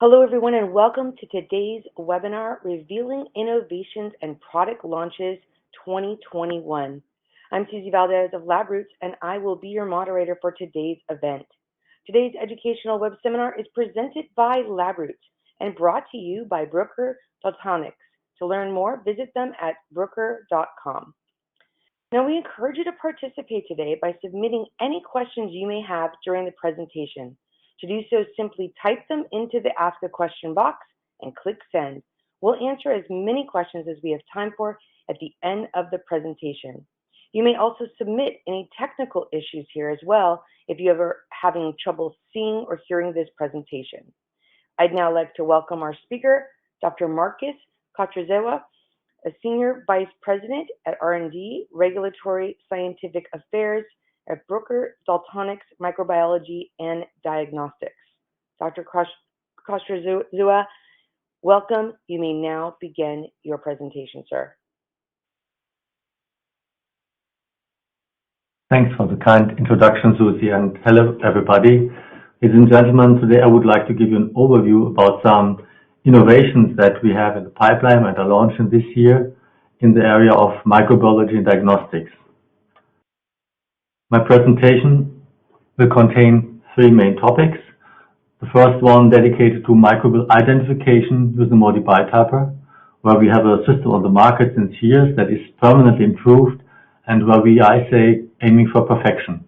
Hello everyone and welcome to today's webinar, Revealing Innovations and Product Launches 2021. I'm Susie Valdez of LabRoots and I will be your moderator for today's event. Today's educational web seminar is presented by LabRoots and brought to you by Bruker Daltonik. To learn more, visit them at bruker.com. Now we encourage you to participate today by submitting any questions you may have during the presentation. To do so, simply type them into the Ask a Question box and click Send. We'll answer as many questions as we have time for at the end of the presentation. You may also submit any technical issues here as well if you're ever having trouble seeing or hearing this presentation. I'd now like to welcome our speaker, Dr. Markus Kostrzewa, a Senior Vice President at R&D, Regulatory Scientific Affairs at Bruker Daltonik Microbiology and Diagnostics. Dr. Kostrzewa, welcome. You may now begin your presentation, sir. Thanks for the kind introduction, Susie, and hello, everybody. Ladies and gentlemen, today I would like to give you an overview about some innovations that we have in the pipeline and are launching this year in the area of microbiology and diagnostics. My presentation will contain three main topics. The first one dedicated to microbial identification using MALDI Biotyper, where we have a system on the market since years that is permanently improved and where we, I say, aiming for perfection.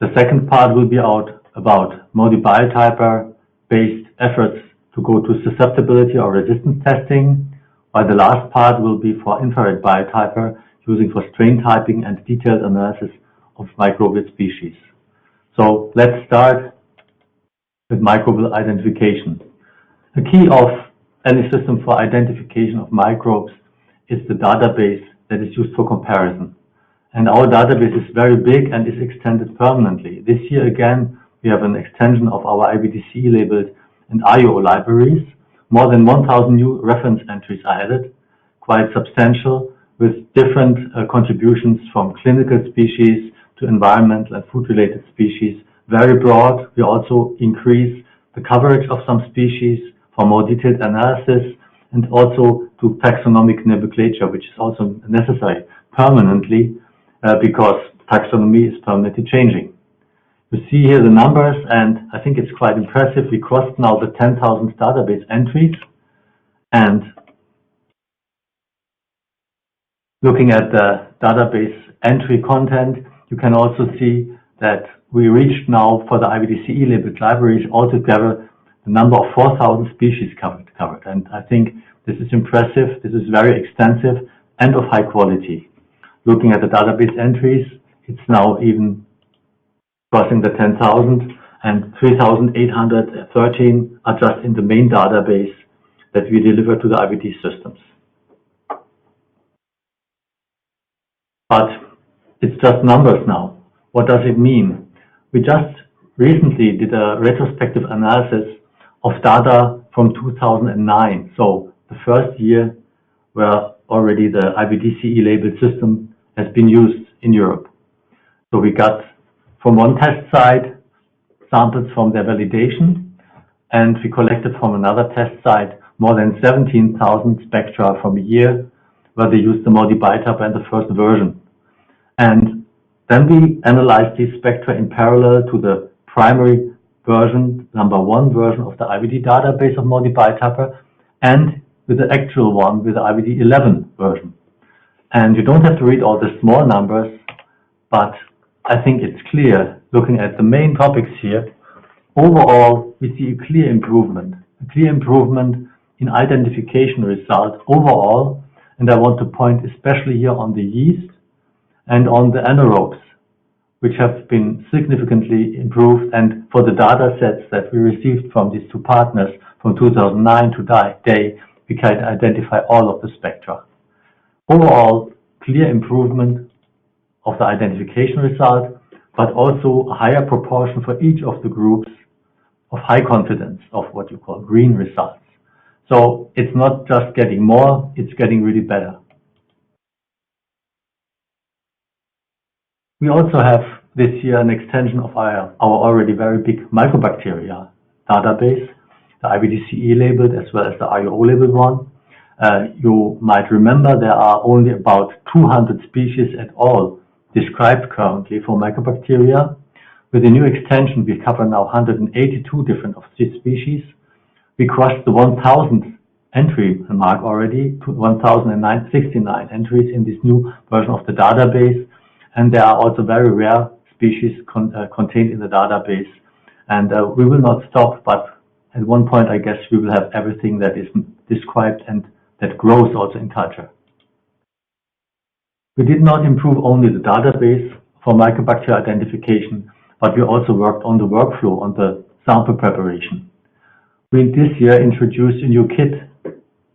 The second part will be about MALDI Biotyper based efforts to go to susceptibility or resistance testing, while the last part will be for infrared biotyper using for strain typing and detailed analysis of microbial species. So let's start with microbial identification. The key of any system for identification of microbes is the database that is used for comparison. And our database is very big and is extended permanently. This year again, we have an extension of our IVD-CE labeled and RUO libraries. More than 1,000 new reference entries are added, quite substantial, with different contributions from clinical species to environmental and food-related species. Very broad. We also increase the coverage of some species for more detailed analysis and also to taxonomic nomenclature, which is also necessary permanently because taxonomy is permanently changing. You see here the numbers, and I think it's quite impressive. We crossed now the 10,000 database entries, and looking at the database entry content, you can also see that we reached now for the IVD-CE labeled libraries altogether the number of 4,000 species covered. And I think this is impressive. This is very extensive and of high quality. Looking at the database entries, it's now even crossing the 10,000, and 3,813 are just in the main database that we deliver to the IVD systems. But it's just numbers now. What does it mean? We just recently did a retrospective analysis of data from 2009. So the first year where already the IVD-CE labeled system has been used in Europe. So we got from one test site samples from their validation, and we collected from another test site more than 17,000 spectra from a year where they used the MALDI Biotyper in the first version. And then we analyzed these spectra in parallel to the primary version, number one version of the IVD database of MALDI Biotyper, and with the actual one with the IVD 11 version. And you don't have to read all the small numbers, but I think it's clear, looking at the main topics here, overall we see a clear improvement in identification results overall, and I want to point especially here on the yeast and on the anaerobes, which have been significantly improved. And for the data sets that we received from these two partners from 2009 to today, we can identify all of the spectra. Overall, clear improvement of the identification result, but also a higher proportion for each of the groups of high confidence of what you call green results. So it's not just getting more, it's getting really better. We also have this year an extension of our already very big Mycobacteria database. the IVD-CE labeled as well as the RUO labeled one. You might remember there are only about 200 species at all described currently for Mycobacteria. With the new extension, we cover now 182 different of these species. We crossed the 1,000 entry mark already, 1,069 entries in this new version of the database. And there are also very rare species contained in the database. And we will not stop, but at one point, I guess, we will have everything that is described and that grows also in culture. We did not improve only the database for Mycobacteria identification, but we also worked on the workflow, on the sample preparation. We this year introduced a new kit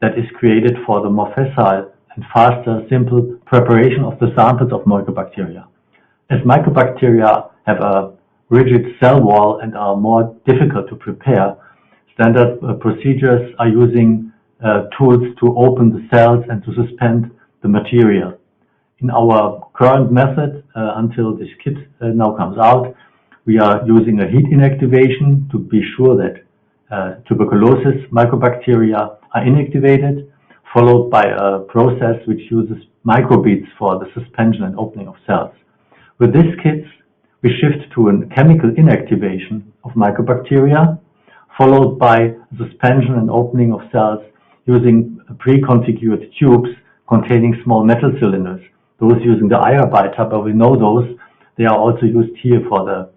that is created for the more facile and faster, simple preparation of the samples of Mycobacteria. As Mycobacteria have a rigid cell wall and are more difficult to prepare, standard procedures are using tools to open the cells and to suspend the material. In our current method, until this kit now comes out, we are using a heat inactivation to be sure that tuberculosis Mycobacteria are inactivated, followed by a process which uses microbeads for the suspension and opening of cells. With these kits, we shift to a chemical inactivation of Mycobacteria, followed by suspension and opening of cells using pre-configured tubes containing small metal cylinders. Those using the MALDI Biotyper, we know those. They are also used here for the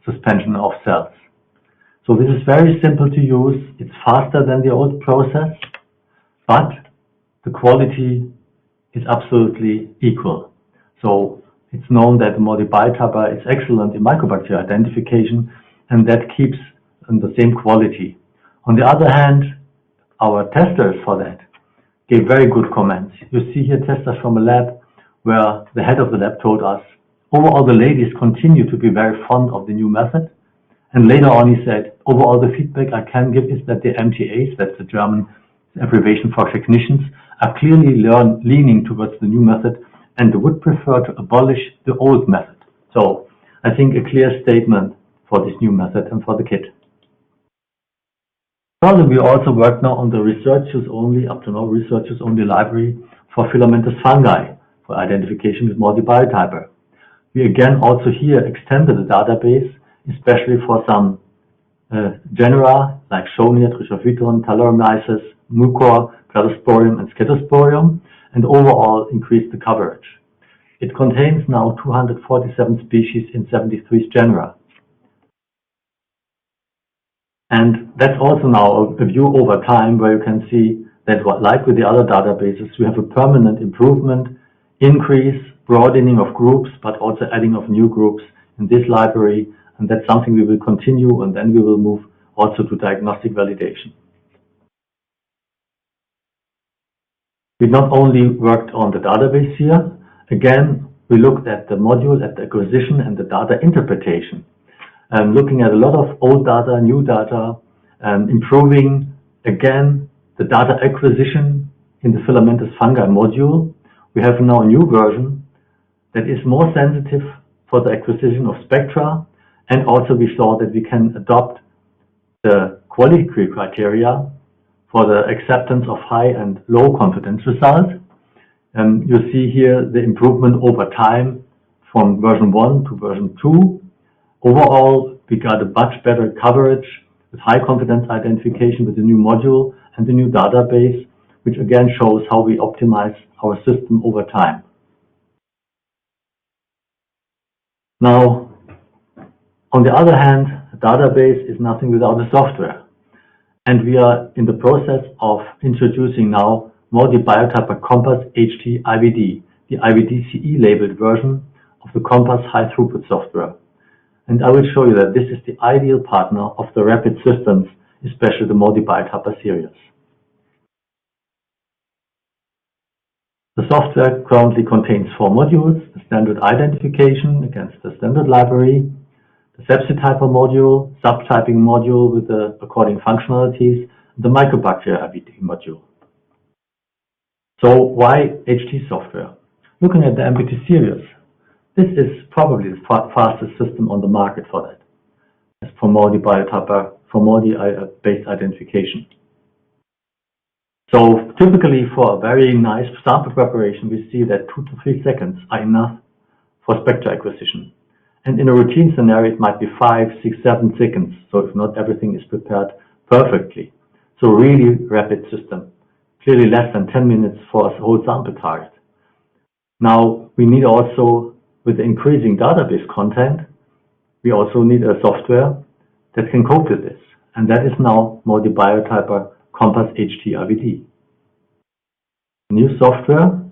suspension of cells. So this is very simple to use. It's faster than the old process, but the quality is absolutely equal. So it's known that the MALDI Biotyper is excellent in Mycobacteria identification, and that keeps the same quality. On the other hand, our testers for that gave very good comments. You see here testers from a lab where the head of the lab told us, overall the ladies continue to be very fond of the new method. And later on he said, overall the feedback I can give is that the MTAs, that's the German abbreviation for technicians, are clearly leaning towards the new method and would prefer to abolish the old method. So I think a clear statement for this new method and for the kit. Further, we also work now on the research use only, up to now research use only library for filamentous fungi for identification with MALDI Biotyper. We again also here extended the database, especially for some genera like shown here, Trichophyton, Taloromyces, Mucor, Cladosporium, and Scetosporium, and overall increased the coverage. It contains now 247 species in 73 genera. And that's also now a view over time where you can see that, like with the other databases, we have a permanent improvement, increase, broadening of groups, but also adding of new groups in this library. And that's something we will continue, and then we will move also to diagnostic validation. We not only worked on the database here, again, we looked at the module, at the acquisition and the data interpretation. Looking at a lot of old data, new data, improving, again, the data acquisition in the filamentous fungi module. We have now a new version that is more sensitive for the acquisition of spectra, and also we saw that we can adopt the quality criteria for the acceptance of high and low confidence results. You see here the improvement over time from version 1 to version 2. Overall, we got a much better coverage with high confidence identification with the new module and the new database, which again shows how we optimize our system over time. Now, on the other hand, a database is nothing without a software. And we are in the process of introducing now MALDI Biotyper Compass HT IVD, the IVD-CE labeled version of the Compass high throughput software. And I will show you that this is the ideal partner of the rapid systems, especially the MALDI Biotyper series. The software currently contains 4 modules: the standard identification against the standard library, the sepsi-typer module, subtyping module with the according functionalities, and the Mycobacteria IVD module. So why HT software? Looking at the MBT series, this is probably the fastest system on the market for that. As for MALDI Biotyper for MALDI-based identification. So typically for a very nice sample preparation, we see that 2 to 3 seconds are enough for spectra acquisition. And in a routine scenario, it might be 5, 6, 7 seconds. So if not everything is prepared perfectly. So really rapid system. Clearly less than 10 minutes for a whole sample target. Now we need also, with the increasing database content, we also need a software that can cope with this. And that is now MALDI Biotyper Compass HT IVD. New software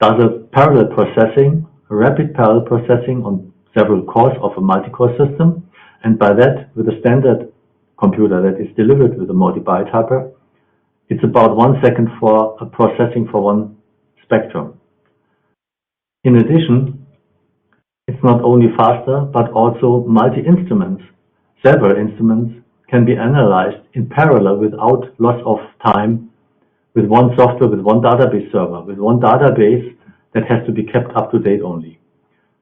does a parallel processing, a rapid parallel processing on several cores of a multi-core system. And by that, with a standard computer that is delivered with a MALDI Biotyper, it's about 1 second for a processing for one spectrum. In addition, it's not only faster, but also multi-instruments, several instruments, can be analyzed in parallel without loss of time with one software, with one database server, with one database that has to be kept up to date only.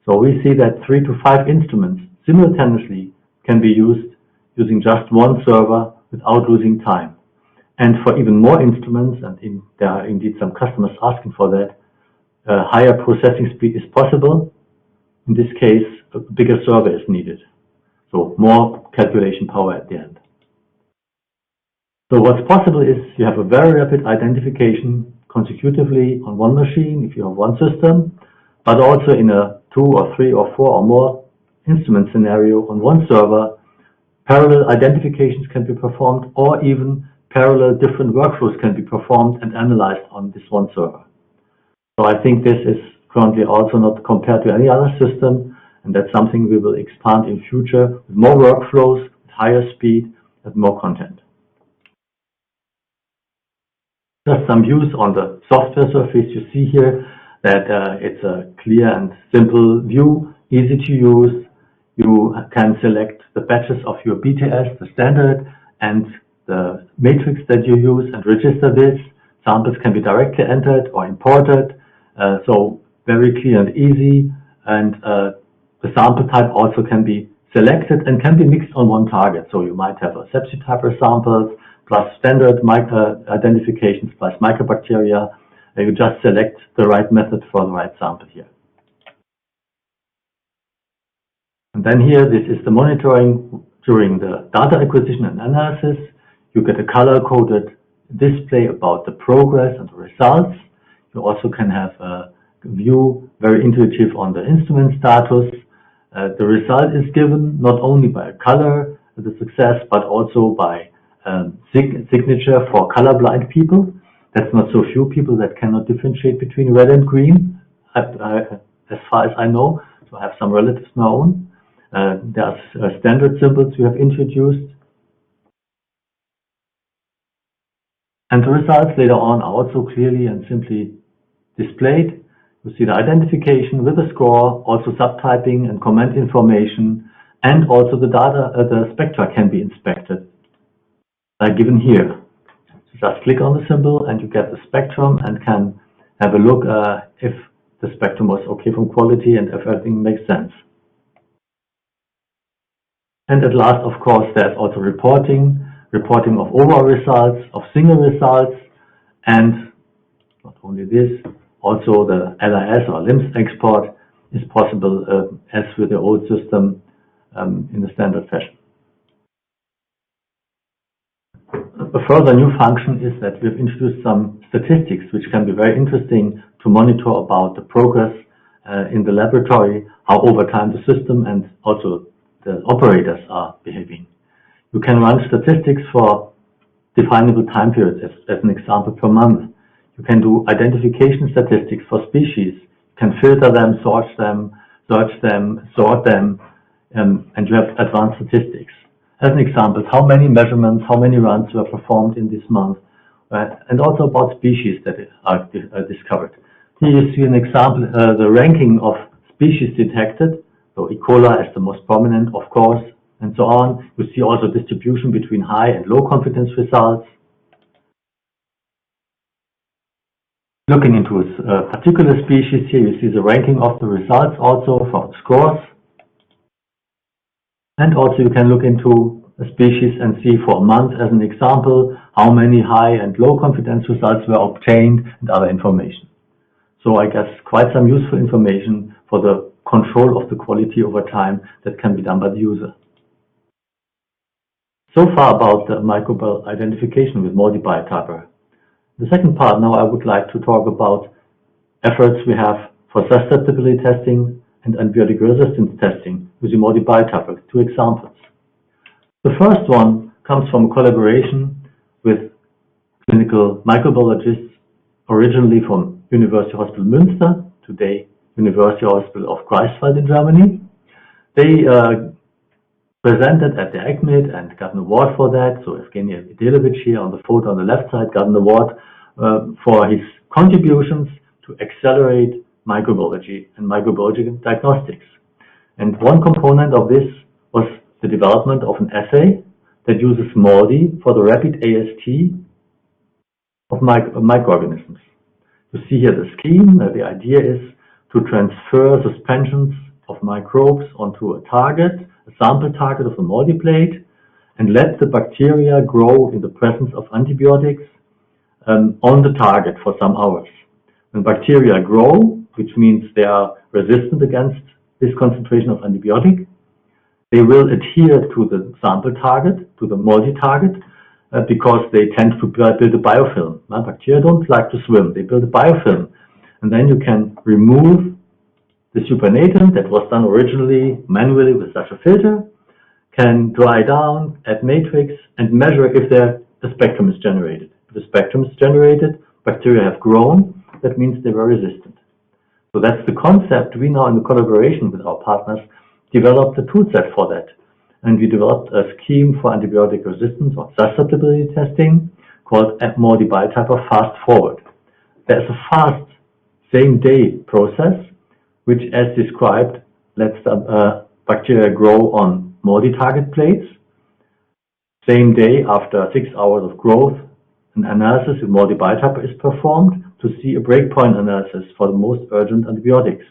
So we see that 3 to 5 instruments simultaneously can be used using just one server without losing time. And for even more instruments, and there are indeed some customers asking for that, higher processing speed is possible. In this case, a bigger server is needed. So more calculation power at the end. So what's possible is you have a very rapid identification consecutively on one machine if you have one system, but also in a 2 or 3 or 4 or more instrument scenario on one server, parallel identifications can be performed, or even parallel different workflows can be performed and analyzed on this one server. So I think this is currently also not compared to any other system, and that's something we will expand in future with more workflows, with higher speed, and more content. Just some views on the software surface. You see here that it's a clear and simple view, easy to use. You can select the batches of your BTS, the standard, and the matrix that you use and register this. Samples can be directly entered or imported. So very clear and easy. And the sample type also can be selected and can be mixed on one target. So you might have a sepsis type samples plus standard identifications plus Mycobacteria. You just select the right method for the right sample here. And then here, this is the monitoring during the data acquisition and analysis. You get a color-coded display about the progress and the results. You also can have a view, very intuitive, on the instrument status. The result is given not only by a color, the success, but also by signature for colorblind people. That's not so few people that cannot differentiate between red and green, as far as I know. So I have some relatives of my own. There are standard symbols we have introduced. And the results later on are also clearly and simply displayed. You see the identification with a score, also subtyping and comment information, and also the data, the spectra can be inspected, like given here. So just click on the symbol and you get the spectrum and can have a look if the spectrum was okay from quality and if everything makes sense. And at last, of course, there's also reporting of overall results, of single results, and not only this, also the LIS or LIMS export is possible as with the old system in the standard fashion. A further new function is that we've introduced some statistics which can be very interesting to monitor about the progress in the laboratory, how over time the system and also the operators are behaving. You can run statistics for definable time periods, as an example, per month. You can do identification statistics for species. You can filter them, sort them, sort them, and you have advanced statistics. As an example, how many measurements, how many runs were performed in this month, and also about species that are discovered. Here you see an example, the ranking of species detected. So E. coli is the most prominent, of course, and so on. You see also distribution between high and low confidence results. Looking into a particular species here, you see the ranking of the results also for scores. And also you can look into a species and see for a month, as an example, how many high and low confidence results were obtained and other information. So I guess quite some useful information for the control of the quality over time that can be done by the user. So far about the microbial identification with MALDI Biotyper. The second part now I would like to talk about efforts we have for susceptibility testing and antibiotic resistance testing using MALDI Biotyper. Two examples. The first one comes from a collaboration with clinical microbiologists originally from University Hospital Münster, today University Hospital of Greifswald in Germany. They presented at the ECCMID and got an award for that. So Evgeny Idelevich here on the photo on the left side got an award for his contributions to accelerate microbiology and microbiological diagnostics. And one component of this was the development of an assay that uses MALDI for the rapid AST of microorganisms. You see here the scheme. The idea is to transfer suspensions of microbes onto a target, a sample target of a MALDI plate, and let the bacteria grow in the presence of antibiotics on the target for some hours. When bacteria grow, which means they are resistant against this concentration of antibiotic, they will adhere to the sample target, to the MALDI target, because they tend to build a biofilm. Bacteria don't like to swim, they build a biofilm. And then you can remove the supernatant that was done originally manually with such a filter, can dry down, add matrix, and measure if the spectrum is generated. If the spectrum is generated, bacteria have grown, that means they were resistant. So that's the concept. We now, in collaboration with our partners, developed a toolset for that. And we developed a scheme for antibiotic resistance or susceptibility testing called MALDI Biotyper FAST FORWARD. There's a fast, same-day process, which, as described, lets the bacteria grow on MALDI target plates. Same day, after 6 hours of growth, an analysis with MALDI Biotyper is performed to see a breakpoint analysis for the most urgent antibiotics.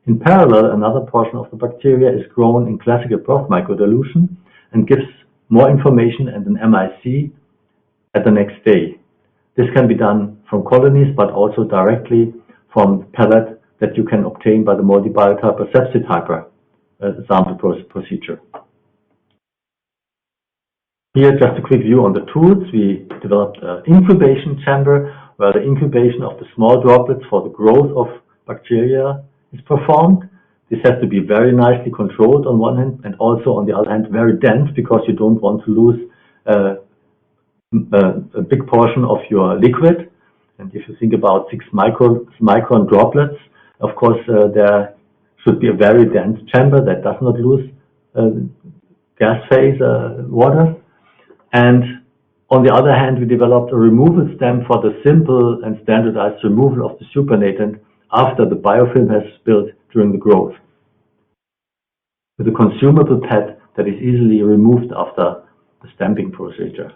In parallel, another portion of the bacteria is grown in classical broth microdilution and gives more information and an MIC at the next day. This can be done from colonies, but also directly from pellet that you can obtain by the MALDI Biotyper sepsityper sample procedure. Here, just a quick view on the tools. We developed an incubation chamber where the incubation of the small droplets for the growth of bacteria is performed. This has to be very nicely controlled on one hand, and also on the other hand very dense, because you don't want to lose a big portion of your liquid. And if you think about 6 micron droplets, of course there should be a very dense chamber that does not lose gas phase water. And on the other hand, we developed a removal stem for the simple and standardized removal of the supernatant after the biofilm has built during the growth, with a consumable pad that is easily removed after the stamping procedure.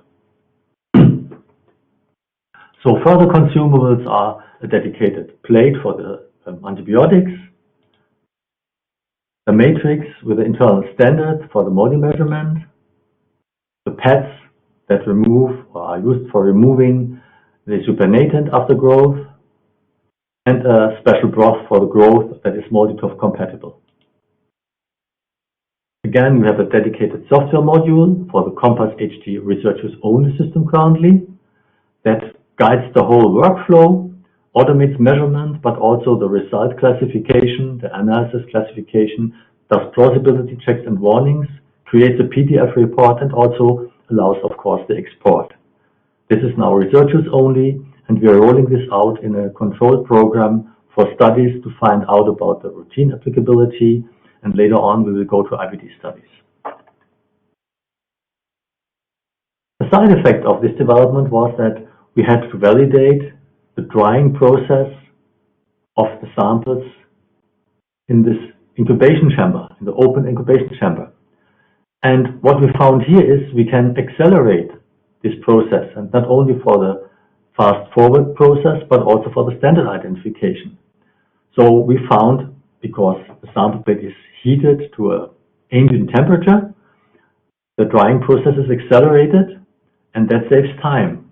So further consumables are a dedicated plate for the antibiotics, a matrix with an internal standard for the MALDI measurement, the pads that remove or are used for removing the supernatant after growth, and a special broth for the growth that is MALDI-TOF compatible. Again, we have a dedicated software module for the Compass HT researchers' own system currently that guides the whole workflow, automates measurement, but also the result classification, the analysis classification, does plausibility checks and warnings, creates a PDF report, and also allows, of course, the export. This is now researchers only, and we are rolling this out in a controlled program for studies to find out about the routine applicability, and later on we will go to IVD studies. A side effect of this development was that we had to validate the drying process of the samples in this incubation chamber, in the open incubation chamber. And what we found here is we can accelerate this process, and not only for the fast forward process, but also for the standard identification. So we found, because the sample plate is heated to an ambient temperature, the drying process is accelerated, and that saves time.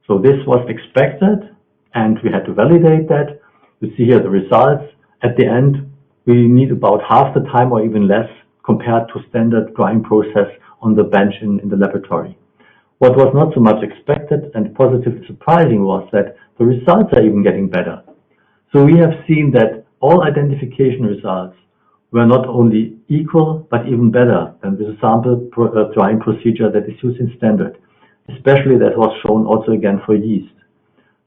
So this was expected, and we had to validate that. You see here the results. At the end, we need about half the time or even less compared to standard drying process on the bench in the laboratory. What was not so much expected and positively surprising was that the results are even getting better. So we have seen that all identification results were not only equal, but even better than with the sample drying procedure that is used in standard. Especially that was shown also again for yeast.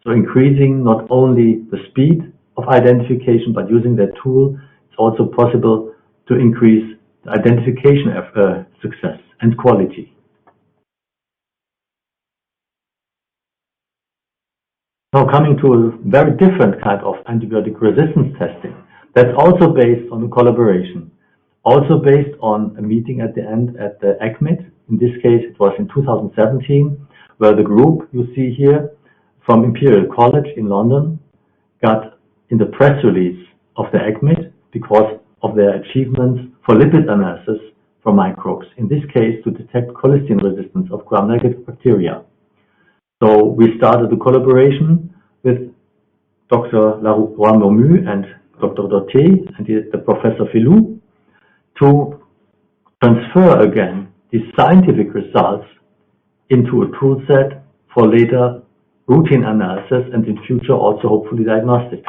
So increasing not only the speed of identification, but using that tool, it's also possible to increase the identification of success and quality. Now coming to a very different kind of antibiotic resistance testing. That's also based on a collaboration. Also based on a meeting at the end at the ECCMID. In this case, it was in 2017, where the group you see here from Imperial College in London got in the press release of the ECCMID because of their achievements for lipid analysis for microbes. In this case, to detect colistin resistance of gram-negative bacteria. So we started a collaboration with Dr. Laroux-Mormu and Dr. Doté and the Professor Filou to transfer again these scientific results into a tool set for later routine analysis and in future also hopefully diagnostics.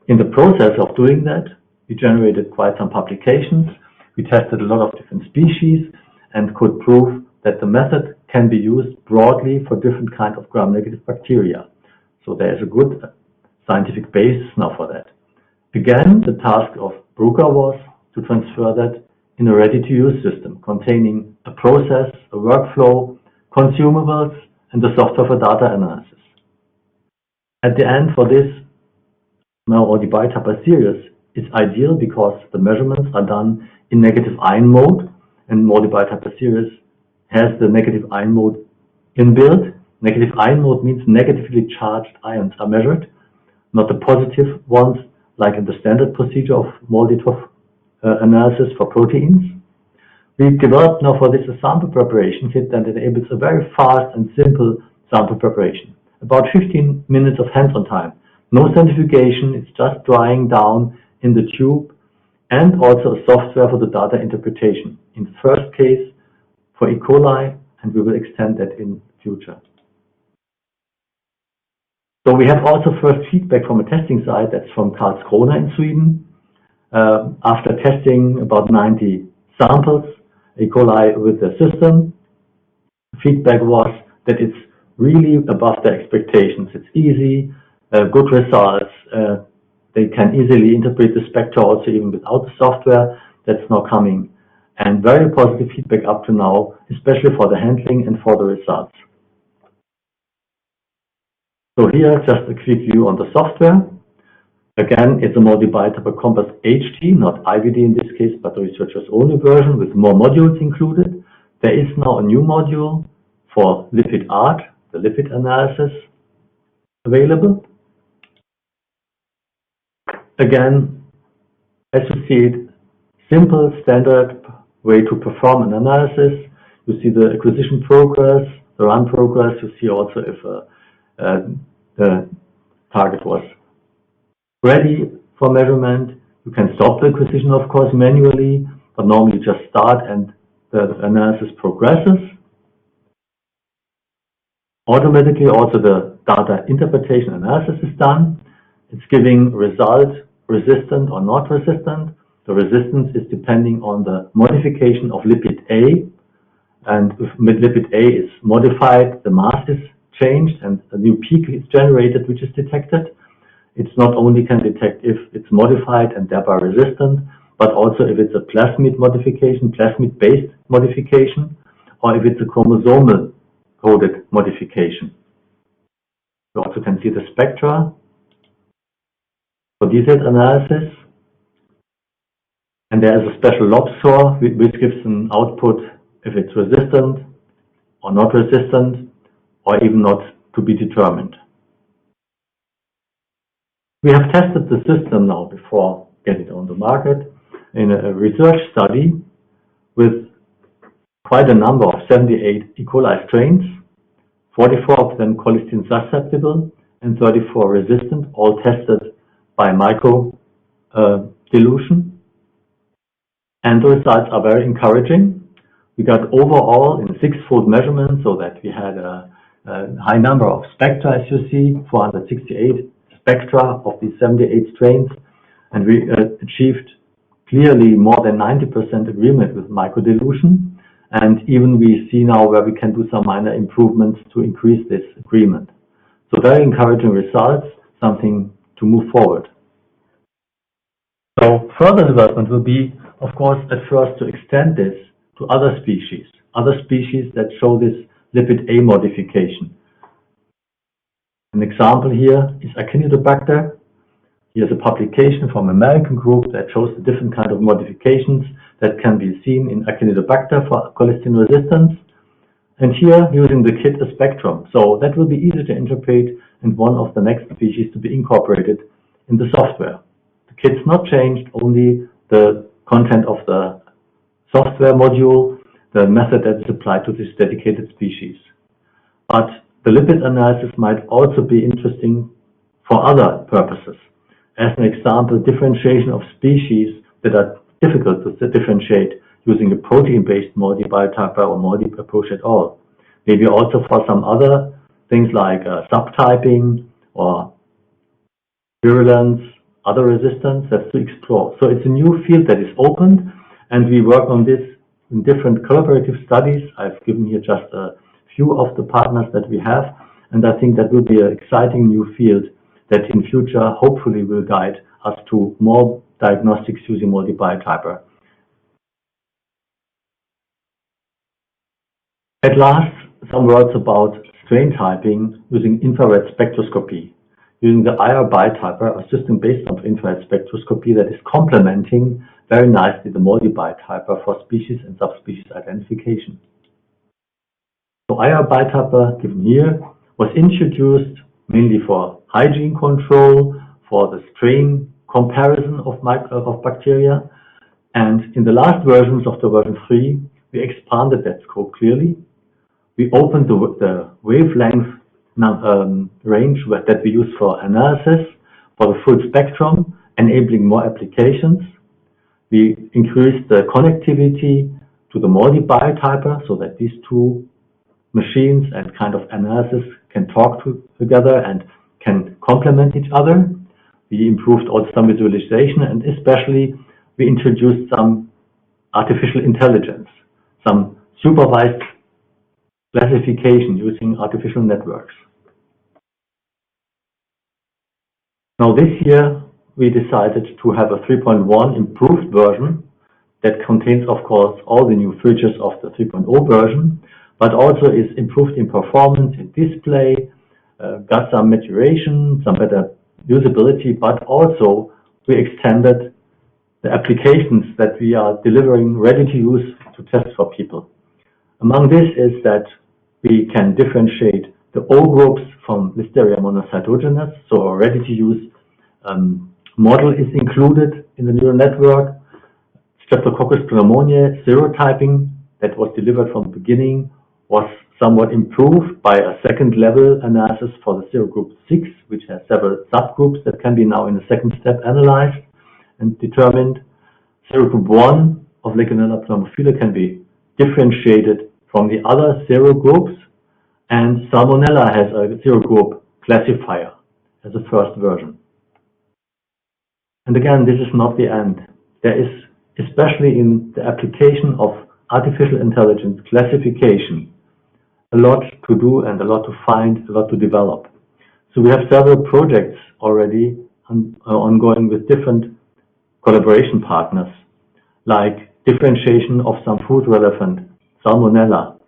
In the process of doing that, we generated quite some publications. We tested a lot of different species and could prove that the method can be used broadly for different kinds of gram-negative bacteria. So there is a good scientific basis now for that. Again, the task of Bruker was to transfer that in a ready-to-use system containing a process, a workflow, consumables, and the software for data analysis. At the end, for this, now MALDI Biotyper sirius is ideal because the measurements are done in negative ion mode, and MALDI Biotyper sirius has the negative ion mode inbuilt. Negative ion mode means negatively charged ions are measured, not the positive ones like in the standard procedure of MALDI-TOF analysis for proteins. We developed now for this a sample preparation kit that enables a very fast and simple sample preparation. About 15 minutes of hands-on time. No centrifugation, it's just drying down in the tube, and also a software for the data interpretation. In the first case for E. coli, and we will extend that in future. So we have also first feedback from a testing site that's from Karlskrona in Sweden. After testing about 90 samples, E. coli with the system, feedback was that it's really above their expectations. It's easy, good results. They can easily interpret the spectra also even without the software that's now coming. And very positive feedback up to now, especially for the handling and for the results. So here, just a quick view on the software. Again, it's a MALDI Biotyper Compass HT, not IVD in this case, but the researcher's only version with more modules included. There is now a new module for lipid art, the lipid analysis, available. Again, as you see it, simple, standard way to perform an analysis. You see the acquisition progress, the run progress. You see also if the target was ready for measurement. You can stop the acquisition, of course, manually, but normally just start and the analysis progresses. Automatically, also the data interpretation analysis is done. It's giving result resistant or not resistant. The resistance is depending on the modification of lipid A. And if lipid A is modified, the mass is changed and a new peak is generated, which is detected. It's not only can detect if it's modified and thereby resistant, but also if it's a plasmid modification, plasmid-based modification, or if it's a chromosomal coded modification. You also can see the spectra for detailed analysis. And there is a special log score which gives an output if it's resistant or not resistant, or even not to be determined. We have tested the system now before getting it on the market in a research study with quite a number of 78 E. coli strains, 44 of them colistin susceptible and 34 resistant, all tested by micro dilution. And the results are very encouraging. We got overall in 6-fold measurement, so that we had a high number of spectra, as you see, 468 spectra of these 78 strains, and we achieved clearly more than 90% agreement with microdilution, and even we see now where we can do some minor improvements to increase this agreement. So very encouraging results, something to move forward. So further development will be, of course, at first to extend this to other species that show this lipid A modification. An example here is Acinetobacter. Here's a publication from an American group that shows the different kind of modifications that can be seen in Acinetobacter for colistin resistance. And here, using the kit a spectrum. So that will be easy to interpret and one of the next species to be incorporated in the software. The kit's not changed, only the content of the software module, the method that is applied to this dedicated species. But the lipid analysis might also be interesting for other purposes. As an example, differentiation of species that are difficult to differentiate using a protein-based MALDI Biotyper or MALDI approach at all. Maybe also for some other things like subtyping or virulence, other resistance, that's to explore. So it's a new field that is opened, and we work on this in different collaborative studies. I've given here just a few of the partners that we have, and I think that will be an exciting new field that in future hopefully will guide us to more diagnostics using MALDI Biotyper. At last, some words about strain typing using infrared spectroscopy. Using the IR Biotyper, a system based on infrared spectroscopy that is complementing very nicely the MALDI Biotyper for species and subspecies identification. So IR Biotyper, given here, was introduced mainly for hygiene control, for the strain comparison of bacteria, and in the last versions of the version 3, we expanded that scope clearly. We opened the wavelength range that we use for analysis for the full spectrum, enabling more applications. We increased the connectivity to the MALDI Biotyper so that these two machines and kind of analysis can talk together and can complement each other. We improved also some visualization, and especially we introduced some artificial intelligence, some supervised classification using artificial networks. Now this year we decided to have a 3.1 improved version that contains, of course, all the new features of the 3.0 version, but also is improved in performance, in display, got some maturation, some better usability, but also we extended the applications that we are delivering ready to use to test for people. Among this is that we can differentiate the O groups from Listeria monocytogenes, so a ready to use model is included in the neural network. Streptococcus pneumoniae serotyping that was delivered from the beginning was somewhat improved by a second level analysis for the serogroup 6, which has several subgroups that can be now in the second step analyzed and determined. Serogroup 1 of Legionella pneumophila can be differentiated from the other serogroups, and Salmonella has a serogroup classifier as a first version. And again, this is not the end. There is, especially in the application of artificial intelligence classification, a lot to do and a lot to find, a lot to develop. So we have several projects already ongoing with different collaboration partners, like differentiation of some food relevant Salmonella,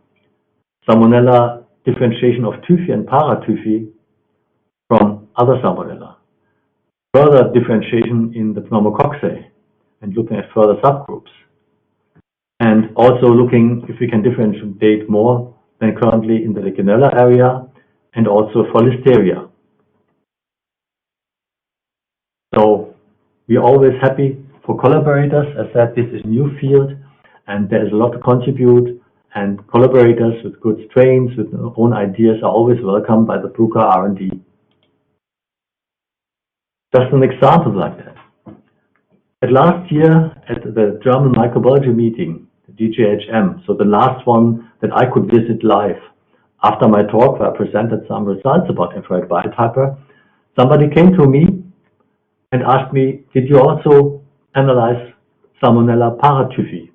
Salmonella differentiation of Typhi and para-Typhi from other Salmonella, further differentiation in the pneumococci and looking at further subgroups, and also looking if we can differentiate more than currently in the Legionella area and also for Listeria. So we're always happy for collaborators. As said, this is a new field and there is a lot to contribute, and collaborators with good strains, with their own ideas are always welcome by the Bruker R&D. Just an example like that. At last year, at the German Microbiology meeting, the DGHM, so the last one that I could visit live, after my talk where I presented some results about infrared biotyper, somebody came to me and asked me, did you also analyze Salmonella Typhi?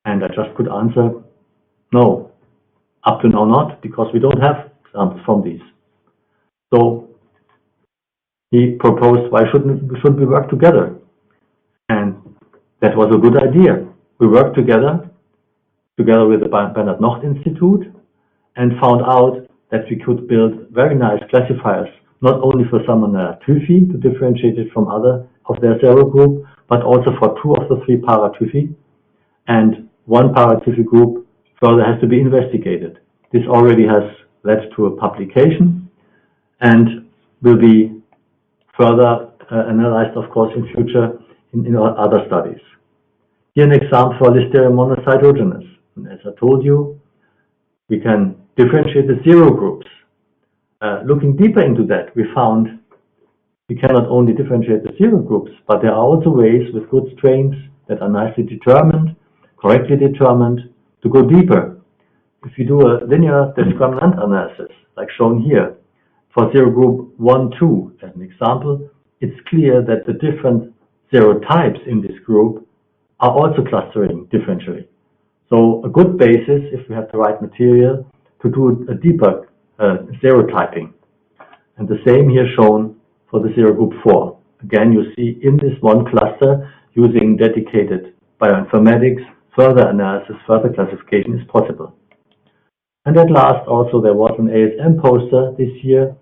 And I just could answer, no, up to now not, because we don't have samples from these. So he proposed, why shouldn't we work together? And that was a good idea. We worked together with the Bernhard Nocht Institute, and found out that we could build very nice classifiers, not only for Salmonella Typhi to differentiate it from other of their serogroup, but also for 2 of the 3 Typhi, and 1 Typhi group further has to be investigated. This already has led to a publication and will be further analyzed, of course, in future in other studies. Here an example for Listeria monocytogenes. And as I told you, we can differentiate the serogroups. Looking deeper into that, we found we cannot only differentiate the serogroups, but there are also ways with good strains that are nicely determined, correctly determined, to go deeper. If you do a linear discriminant analysis, like shown here, for serogroup 1, 2, as an example, it's clear that the different serotypes in this group are also clustering differentially. So a good basis, if we have the right material, to do a deeper serotyping. And the same here shown for the serogroup 4. Again, you see in this one cluster, using dedicated bioinformatics, further analysis, further classification is possible. And at last, also, there was an ASM poster this year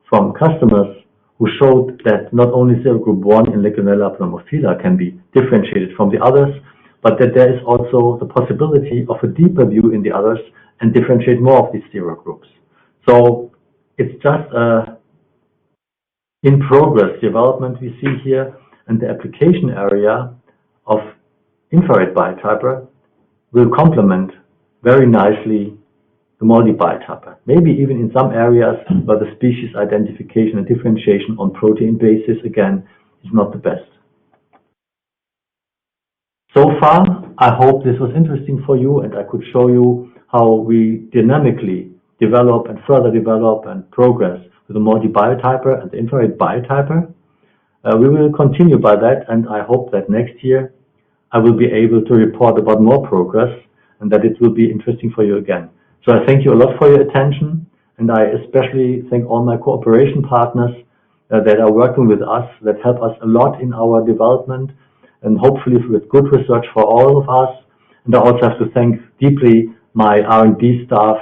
from customers who showed that not only serogroup 1 in Legionella pneumophila can be differentiated from the others, but that there is also the possibility of a deeper view in the others and differentiate more of these serogroups. So it's just a in progress development we see here, and the application area of infrared biotyper will complement very nicely the MALDI Biotyper. Maybe even in some areas where the species identification and differentiation on protein basis, again, is not the best. So far, I hope this was interesting for you and I could show you how we dynamically develop and further develop and progress with the MALDI Biotyper and the infrared biotyper. We will continue by that, and I hope that next year I will be able to report about more progress and that it will be interesting for you again. So I thank you a lot for your attention, and I especially thank all my cooperation partners that are working with us, that help us a lot in our development, and hopefully with good research for all of us. And I also have to thank deeply my R&D staff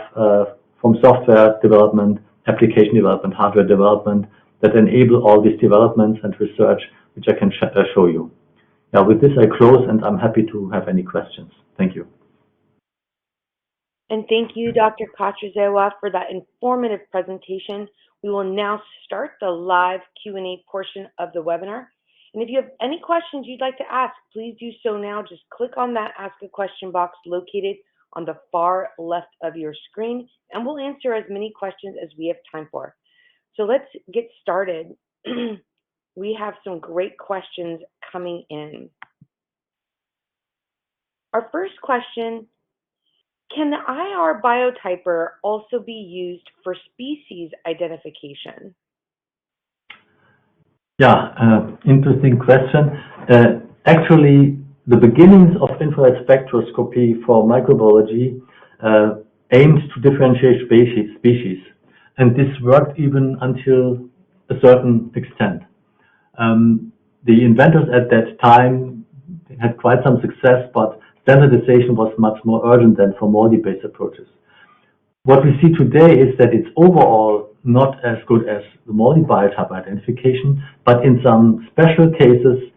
from software development, application development, hardware development, that enable all these developments and research, which I can show you. Now, with this, I close, and I'm happy to have any questions. Thank you. And thank you, Dr. Kostrzewa, for that informative presentation. We will now start the live Q&A portion of the webinar. And if you have any questions you'd like to ask, please do so now. Just click on that Ask a Question box located on the far left of your screen, and we'll answer as many questions as we have time for. So let's get started. We have some great questions coming in. Our first question: can the IR biotyper also be used for species identification? Yeah, interesting question. Actually, the beginnings of infrared spectroscopy for microbiology aimed to differentiate species, and this worked even until a certain extent. The inventors at that time had quite some success, but standardization was much more urgent than for MALDI-based approaches. What we see today is that it's overall not as good as the MALDI biotype identification, but in some special cases,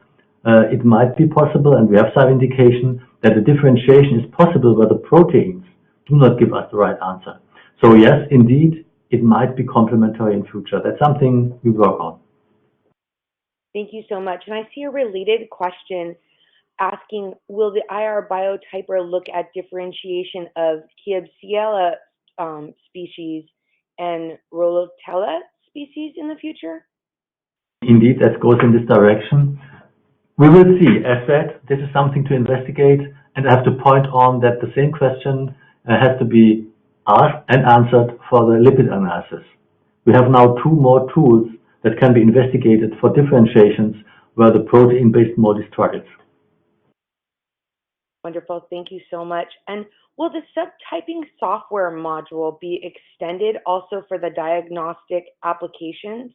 it might be possible, and we have some indication that the differentiation is possible where the proteins do not give us the right answer. So yes, indeed, it might be complementary in future. That's something we work on. Thank you so much. And I see a related question. asking, will the IR Biotyper look at differentiation of Klebsiella species and Rotella species in the future? Indeed, that goes in this direction. We will see. As said, this is something to investigate, and I have to point on that the same question has to be asked and answered for the lipid analysis. We have now two more tools that can be investigated for differentiations where the protein-based MALDI struggles. Wonderful. Thank you so much. And will the subtyping software module be extended also for the diagnostic applications?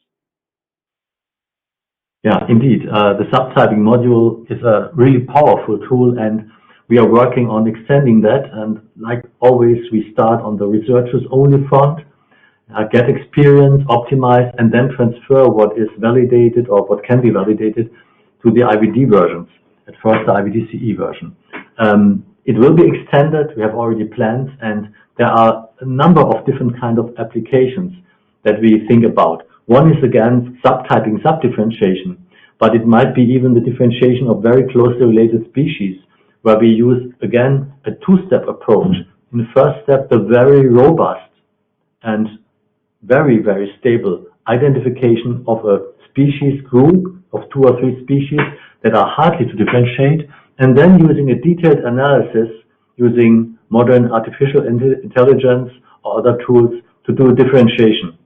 Yeah, indeed. The subtyping module is a really powerful tool, and we are working on extending that. And like always, we start on the researchers only front, get experience, optimize, and then transfer what is validated or what can be validated to the IVD versions, at first the IVD-CE version. It will be extended. We have already plans, and there are a number of different kind of applications that we think about. One is, again, subtyping, subdifferentiation, but it might be even the differentiation of very closely related species, where we use, again, a two-step approach. In the first step, the very robust and very, very stable identification of a species group of 2 or 3 species that are hardly to differentiate, and then using a detailed analysis using modern artificial intelligence or other tools to do a differentiation.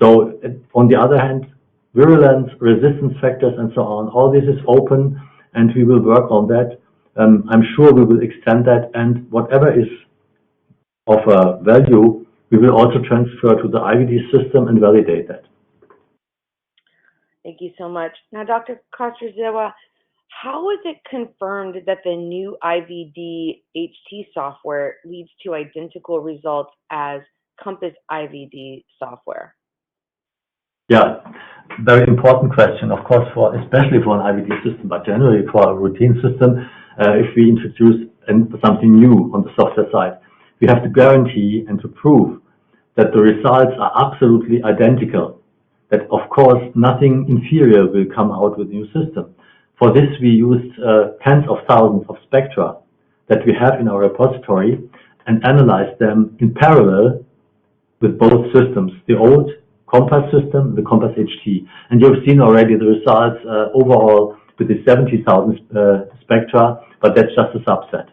So on the other hand, virulence, resistance factors, and so on, all this is open, and we will work on that. I'm sure we will extend that, and whatever is of value, we will also transfer to the IVD system and validate that. Thank you so much. Now, Dr. Kostrzewa, how is it confirmed that the new IVD HT software leads to identical results as Compass IVD software? Yeah, very important question, of course, especially for an IVD system, but generally for a routine system. If we introduce something new on the software side, we have to guarantee and to prove that the results are absolutely identical, that of course nothing inferior will come out with the new system. For this we used tens of thousands of spectra that we have in our repository and analyzed them in parallel with both systems, the old Compass system, the Compass HT. And you've seen already the results overall with the 70,000 spectra, but that's just a subset.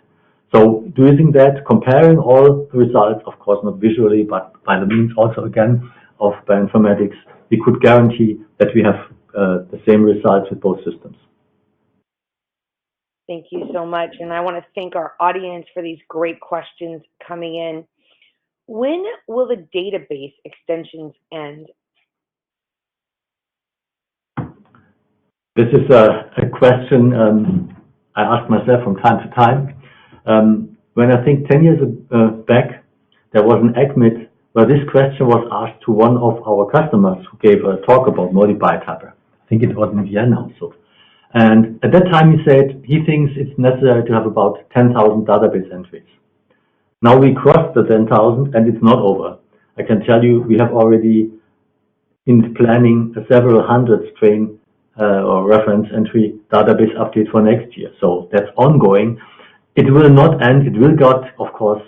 So using that, comparing all the results, of course not visually, but by the means also again of bioinformatics, we could guarantee that we have the same results with both systems. Thank you so much. And I want to thank our audience for these great questions coming in. When will the database extensions end? This is a question I ask myself from time to time. When I think 10 years back, there was an ACMIT where this question was asked to one of our customers who gave a talk about MALDI Biotyper. I think it was in Vienna also. And at that time he said he thinks it's necessary to have about 10,000 database entries. Now we crossed the 10,000 and it's not over. I can tell you we have already in planning several hundred strain or reference entry database update for next year. So that's ongoing. It will not end. It will get, of course,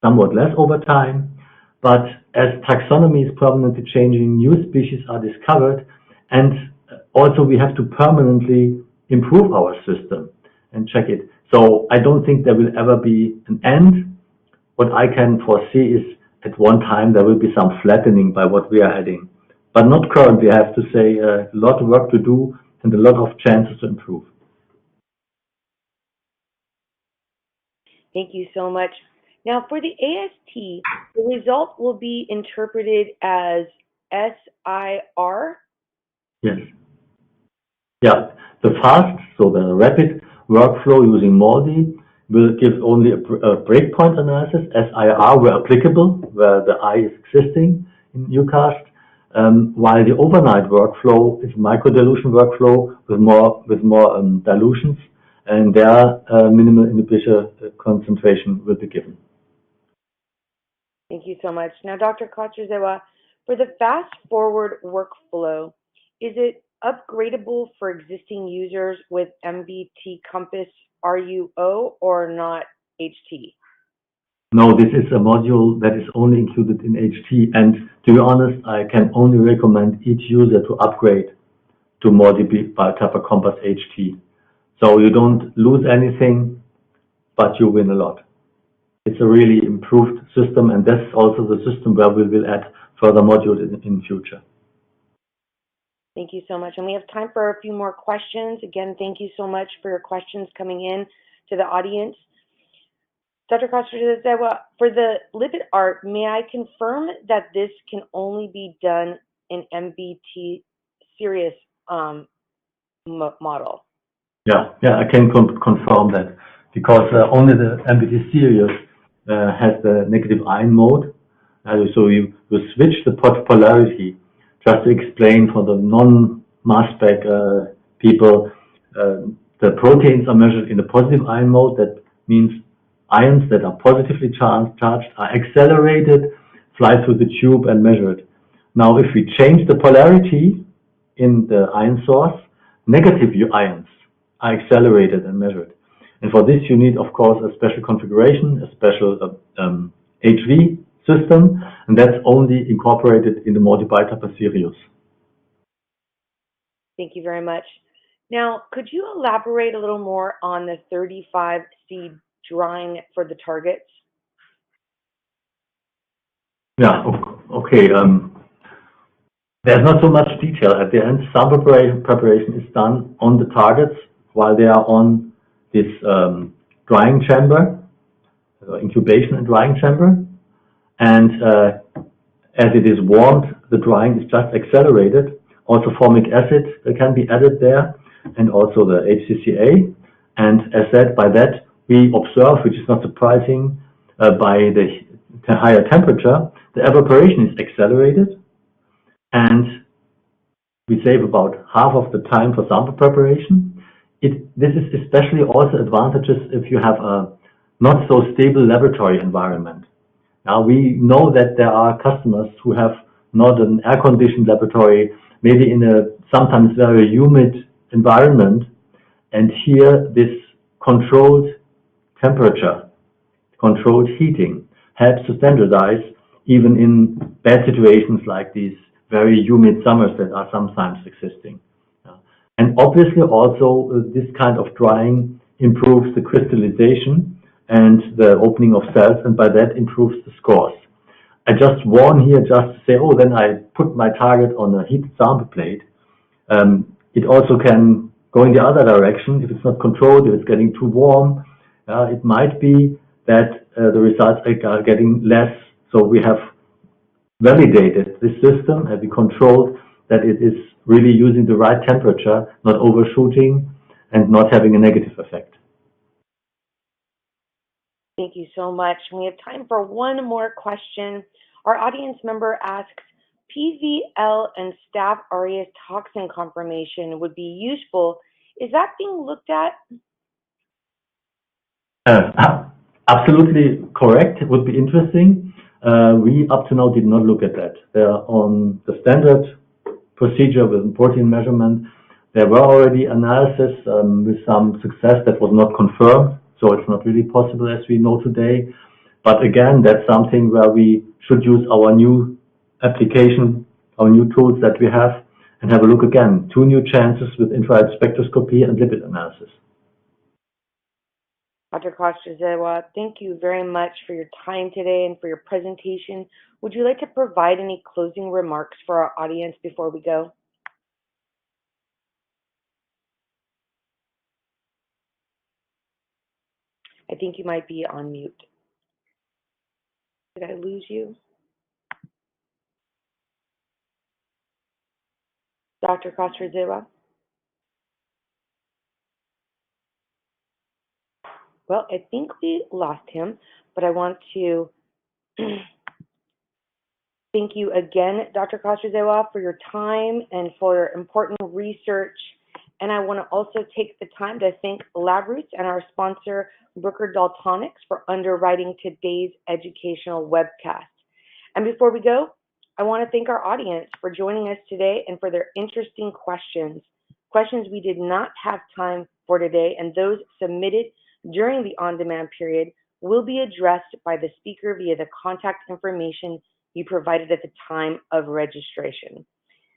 somewhat less over time. But as taxonomy is permanently changing, new species are discovered, and also we have to permanently improve our system and check it. So I don't think there will ever be an end. What I can foresee is at one time there will be some flattening by what we are adding. But not currently, I have to say, a lot of work to do and a lot of chances to improve. Thank you so much. Now for the AST, the result will be interpreted as SIR? Yes. Yeah, the fast, so the rapid workflow using MALDI will give only a breakpoint analysis, SIR, where applicable, where the I is existing in UCAST, while the overnight workflow is microdilution workflow with more dilutions, and their minimal inhibitor concentration will be given. Thank you so much. Now, Dr. Kostrzewa, for the fast forward workflow, is it upgradable for existing users with MBT Compass RUO or not HT? No, this is a module that is only included in HT, and to be honest, I can only recommend each user to upgrade to MALDI Biotyper Compass HT. So you don't lose anything, but you win a lot. It's a really improved system, and that's also the system where we will add further modules in future. Thank you so much. And we have time for a few more questions. Again, thank you so much for your questions coming in to the audience. Dr. Kostrzewa, for the lipid art, may I confirm that this can only be done in MBT sirius model? Yeah, I can confirm that, because only the MBT sirius has the negative ion mode. So you switch the polarity. Just to explain for the non-mass spec people, the proteins are measured in the positive ion mode. That means ions that are positively charged are accelerated, fly through the tube and measured. Now, if we change the polarity in the ion source, negative ions are accelerated and measured. And for this, you need, of course, a special configuration, a special HV system, and that's only incorporated in the MALDI Biotyper sirius. Thank you very much. Now, could you elaborate a little more on the 35C drawing for the targets? Yeah, okay. There's not so much detail. At the end, sample preparation is done on the targets while they are on this drying chamber, incubation and drying chamber. And as it is warmed, the drying is just accelerated. Also, formic acid can be added there, and also the HCCA. And as said, by that we observe, which is not surprising, by the higher temperature, the evaporation is accelerated, and we save about half of the time for sample preparation. This is especially also advantageous if you have a not so stable laboratory environment. Now, we know that there are customers who have not an air-conditioned laboratory, maybe in a sometimes very humid environment, and here this controlled temperature, controlled heating helps to standardize even in bad situations like these very humid summers that are sometimes existing. And obviously also this kind of drying improves the crystallization and the opening of cells, and by that improves the scores. I just warn here just to say, oh, then I put my target on a heated sample plate. It also can go in the other direction. If it's not controlled, if it's getting too warm, it might be that the results are getting less. So we have validated this system and we controlled that it is really using the right temperature, not overshooting and not having a negative effect. Thank you so much. We have time for one more question. Our audience member asks, PVL and Staph aureus toxin confirmation would be useful. Is that being looked at? Absolutely correct. It would be interesting. We up to now did not look at that. They're on the standard procedure with protein measurement. There were already analysis with some success that was not confirmed. So it's not really possible as we know today. But again, that's something where we should use our new application, our new tools that we have, and have a look again. 2 new chances with infrared spectroscopy and lipid analysis. Dr. Kostrzewa, thank you very much for your time today and for your presentation. Would you like to provide any closing remarks for our audience before we go? I think you might be on mute. Did I lose you? Dr. Kostrzewa? Well, I think we lost him, but I want to thank you again, Dr. Kostrzewa, for your time and for your important research. And I want to also take the time to thank LabRoots and our sponsor, Bruker Daltonik, for underwriting today's educational webcast. And before we go, I want to thank our audience for joining us today and for their interesting questions. Questions we did not have time for today, and those submitted during the on-demand period will be addressed by the speaker via the contact information you provided at the time of registration.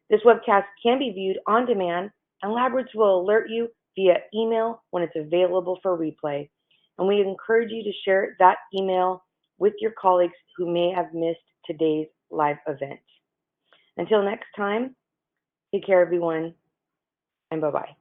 This webcast can be viewed on demand, and LabRoots will alert you via email when it's available for replay. And we encourage you to share that email with your colleagues who may have missed today's live event. Until next time, take care, everyone, and bye-bye.